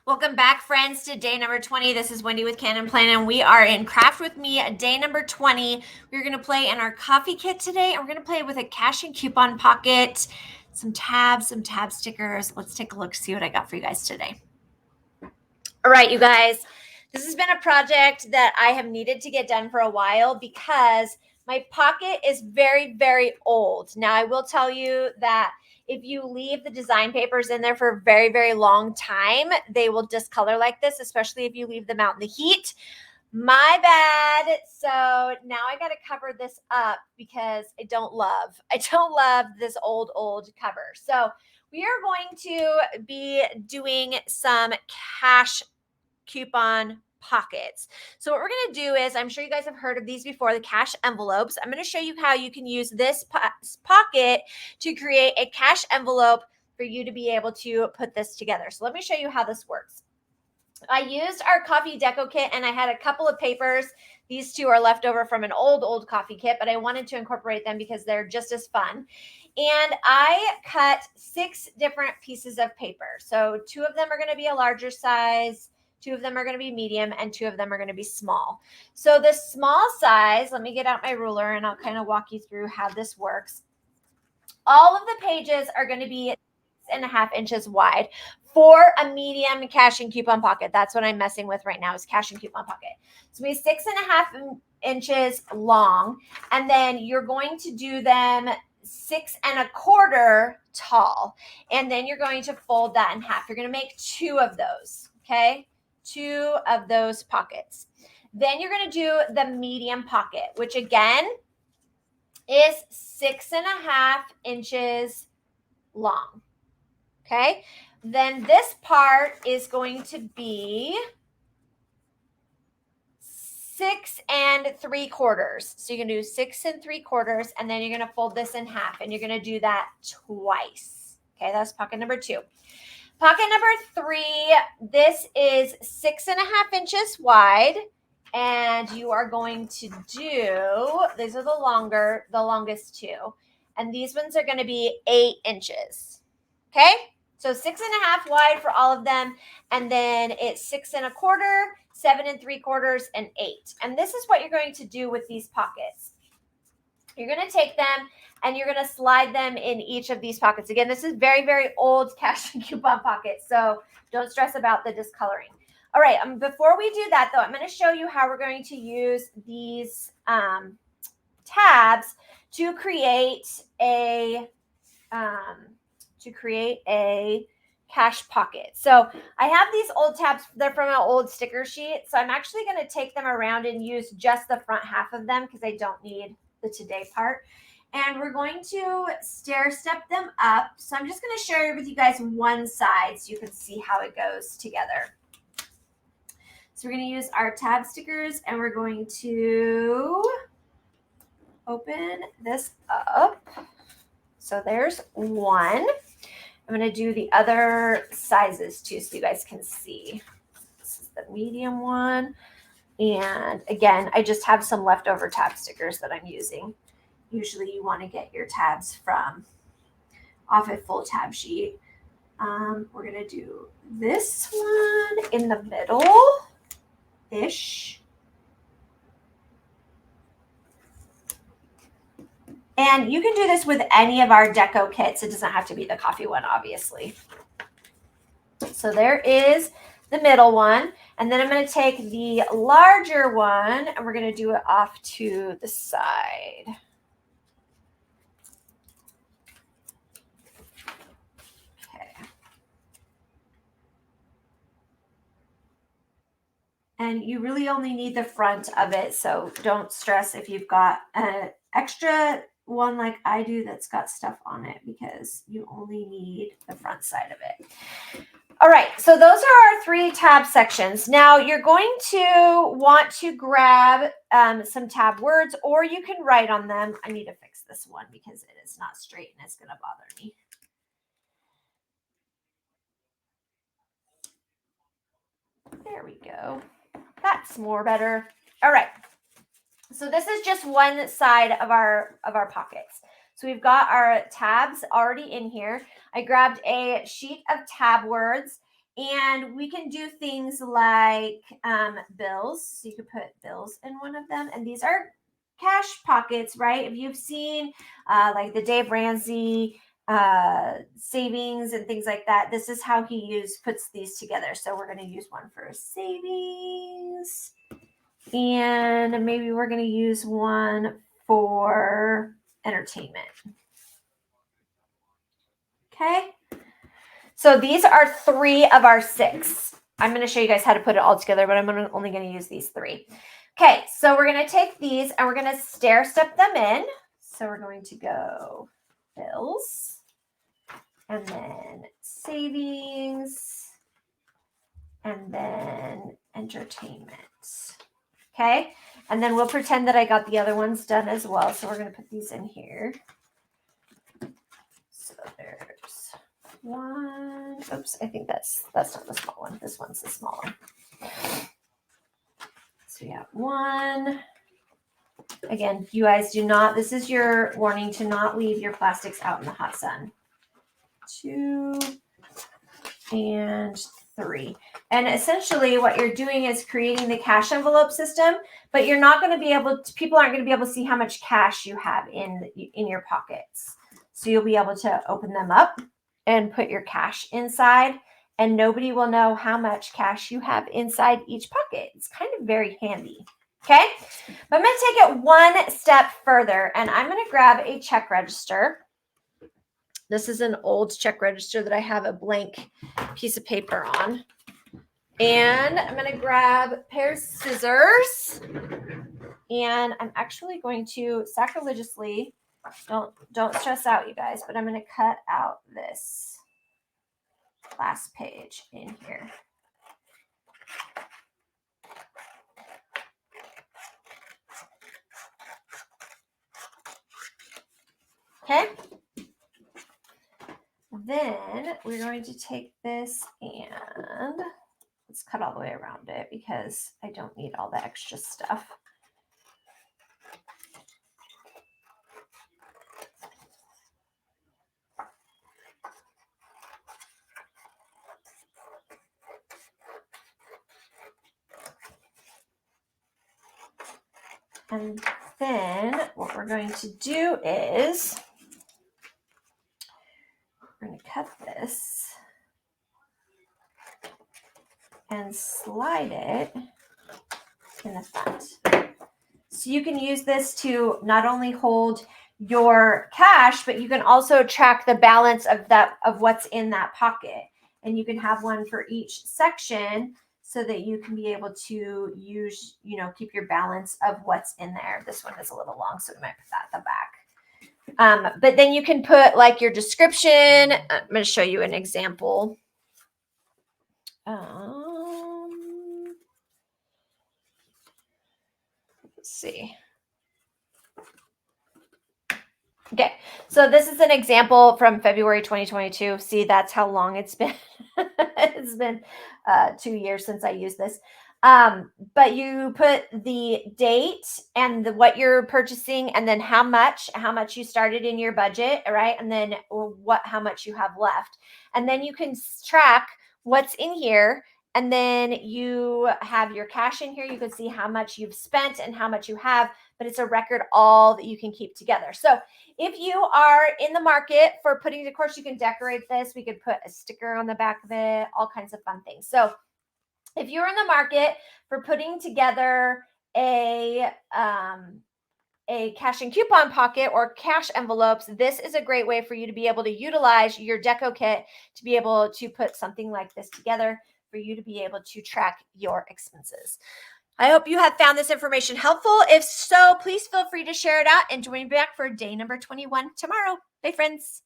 Welcome back, friends, to day number 20. This is Wendy with Cannin, Plannin. We are in Craft With Me, day number 20. We're going to play in our coffee kit today, and we're going to play with a cash and coupon pocket, some tabs, some tab stickers. Let's take a look, see what I got for you guys today. All right, you guys, this has been a project that I have needed to get done for a while because my pocket is very, very old. Now, I will tell you that if you leave the design papers in there for a very, very long time, they will discolor like this, especially if you leave them out in the heat. My bad. So now I got to cover this up because I don't love this old cover. So we are going to be doing some cash coupon pockets. So what we're going to do is, I'm sure you guys have heard of these before, the cash envelopes. I'm going to show you how you can use this pocket to create a cash envelope for you to be able to put this together. So let me show you how this works. I used our coffee deco kit and I had a couple of papers. These two are left over from an old coffee kit, but I wanted to incorporate them because they're just as fun. And I cut 6 different pieces of paper. So 2 of them are going to be a larger size, 2 of them are going to be medium, and 2 of them are going to be small. So the small size, let me get out my ruler and I'll kind of walk you through how this works. All of the pages are going to be 6.5 inches wide for a medium cash and coupon pocket. That's what I'm messing with right now is cash and coupon pocket. So we 6.5 inches long, and then you're going to do them 6.25 tall, and then you're going to fold that in half. You're going to make 2 of those, okay? 2 of those pockets. Then you're going to do the medium pocket, which again is 6.5 inches long. Okay, then this part is going to be 6.75. So you're gonna do 6.75, and then you're gonna fold this in half, and you're gonna do that twice. Okay, that's pocket number 2. Pocket number 3, this is 6.5 inches wide, and you are going to do, these are the longest 2, and these ones are gonna be 8 inches. Okay, so 6.5 wide for all of them, and then it's 6.25, 7.75, and 8. And this is what you're going to do with these pockets. You're going to take them and you're going to slide them in each of these pockets. Again, this is very, very old cash and coupon pockets, so don't stress about the discoloring. All right, before we do that, though, I'm going to show you how we're going to use these tabs to create a cash pocket. So I have these old tabs. They're from an old sticker sheet. So I'm actually going to take them around and use just the front half of them because I don't need the today part. And we're going to stair step them up. So I'm just going to share with you guys one side so you can see how it goes together. So we're going to use our tab stickers and we're going to open this up. So there's one. I'm going to do the other sizes too so you guys can see. This is the medium one. And again, I just have some leftover tab stickers that I'm using. Usually you want to get your tabs from off a full tab sheet. We're going to do this one in the middle-ish. And you can do this with any of our deco kits. It doesn't have to be the coffee one, obviously. So there is the middle one. And then I'm going to take the larger one and we're going to do it off to the side. Okay. And you really only need the front of it. So don't stress if you've got an extra one like I do that's got stuff on it because you only need the front side of it. All right, so those are our 3 tab sections. Now you're going to want to grab some tab words or you can write on them. I need to fix this one because it is not straight and it's going to bother me. There we go. That's more better. All right. So this is just one side of our pockets. So we've got our tabs already in here. I grabbed a sheet of tab words And we can do things like bills. So you could put bills in one of them. And these are cash pockets, right? If you've seen like the Dave Ramsey savings and things like that, this is how he puts these together. So we're going to use one for savings. And maybe we're going to use one for entertainment. Okay. So these are 3 of our 6. I'm going to show you guys how to put it all together, but I'm only going to use these 3. Okay, so we're going to take these and we're going to stair step them in. So we're going to go bills and then savings and then entertainment. Okay, and then we'll pretend that I got the other ones done as well. So we're going to put these in here. So there's 1. Oops, I think that's not the small one. This one's the small one. So we have 1. Again, you guys do not, this is your warning to not leave your plastics out in the hot sun. 2 and 3. And essentially what you're doing is creating the cash envelope system, but you're not going to be able to, people aren't going to be able to see how much cash you have in your pockets. So you'll be able to open them up and put your cash inside, and nobody will know how much cash you have inside each pocket. It's kind of very handy. Okay, but I'm going to take it one step further, and I'm going to grab a check register. This is an old check register that I have a blank piece of paper on. And I'm going to grab a pair of scissors, and I'm actually going to sacrilegiously, don't stress out, you guys, but I'm going to cut out this last page in here. Okay. Then we're going to take this and let's cut all the way around it because I don't need all the extra stuff. And then what we're going to do is we're going to cut this and slide it in the front. So you can use this to not only hold your cash, but you can also track the balance of what's in that pocket. And you can have one for each section so that you can be able to use, keep your balance of what's in there. This one is a little long, so we might put that at the back. But then you can put like your description. I'm going to show you an example. Let's see. Okay, so this is an example from February 2022. See, that's how long it's been. It's been 2 years since I used this. But you put the date and what you're purchasing, and then how much you started in your budget, right? And then how much you have left. And then you can track what's in here. And then you have your cash in here. You can see how much you've spent and how much you have, but it's a record all that you can keep together. So if you are in the market for putting, of course, you can decorate this. We could put a sticker on the back of it, all kinds of fun things. So if you're in the market for putting together a cash and coupon pocket or cash envelopes, this is a great way for you to be able to utilize your Deco kit to be able to put something like this together for you to be able to track your expenses. I hope you have found this information helpful. If so, please feel free to share it out and join me back for day number 21 tomorrow. Bye, friends.